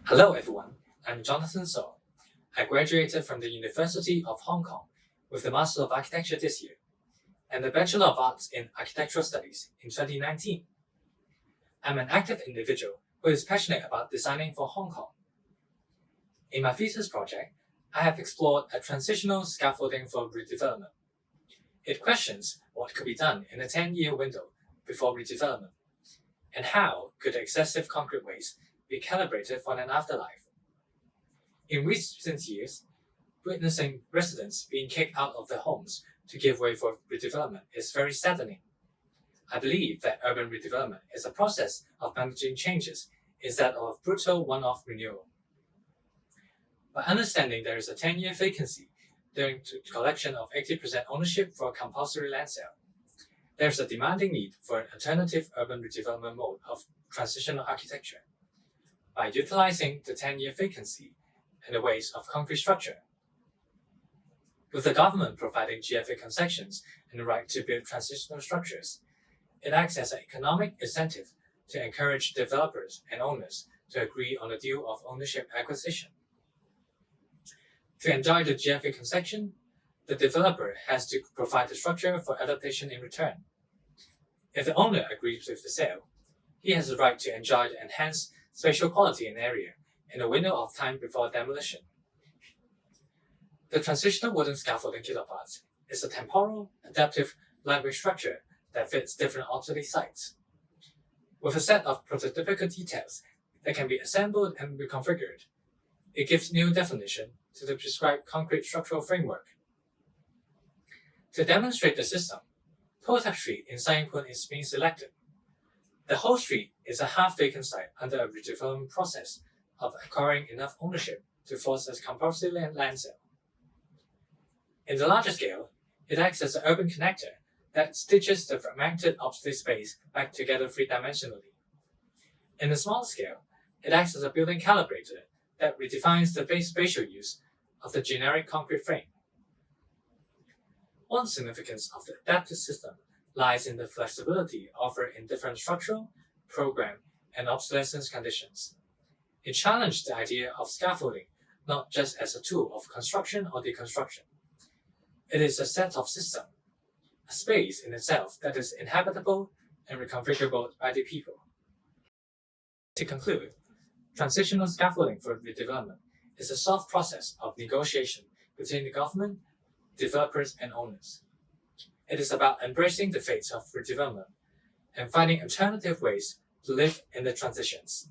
Hello everyone, I'm Jonathan So. I graduated from the University of Hong Kong with the Master of Architecture this year and the Bachelor of Arts in Architectural Studies in 2019. I'm an active individual who is passionate about designing for Hong Kong. In my thesis project, I have explored a transitional scaffolding for redevelopment. It questions what could be done in a 10-year window before redevelopment, and how could excessive concrete waste be calibrated for an afterlife. In recent years, witnessing residents being kicked out of their homes to give way for redevelopment is very saddening. I believe that urban redevelopment is a process of managing changes instead of brutal one-off renewal. By understanding there is a 10-year vacancy during the collection of 80% ownership for a compulsory land sale, there is a demanding need for an alternative urban redevelopment mode of transitional architecture by utilizing the 10-year vacancy and the waste of concrete structure. With the government providing DFA concessions and the right to build transitional structures, it acts as an economic incentive to encourage developers and owners to agree on a deal of ownership acquisition. To enjoy the DFA concession, the developer has to provide the structure for adaptation in return. If the owner agrees with the sale, he has the right to enjoy the enhanced spatial quality and area in a window of time before demolition. The transitional wooden scaffolding kiloparts is a temporal, adaptive, lightweight structure that fits different obsolete sites. With a set of prototypical details that can be assembled and reconfigured, it gives new definition to the prescribed concrete structural framework. To demonstrate the system, Prototype Street in Sai Ying Pun is being selected. The whole street is a half-vacant site under a redevelopment process of acquiring enough ownership to force a compulsory land sale. In the larger scale, it acts as an urban connector that stitches the fragmented obsolete space back together three-dimensionally. In the smaller scale, it acts as a building calibrator that redefines the spatial use of the generic concrete frame. One significance of the adaptive system lies in the flexibility offered in different structural, program, and obsolescence conditions. It challenged the idea of scaffolding not just as a tool of construction or deconstruction. It is a set of system, a space in itself that is inhabitable and reconfigurable by the people. To conclude, transitional scaffolding for redevelopment is a soft process of negotiation between the government, developers, and owners. It is about embracing the fates of redevelopment and finding alternative ways to live in the transitions.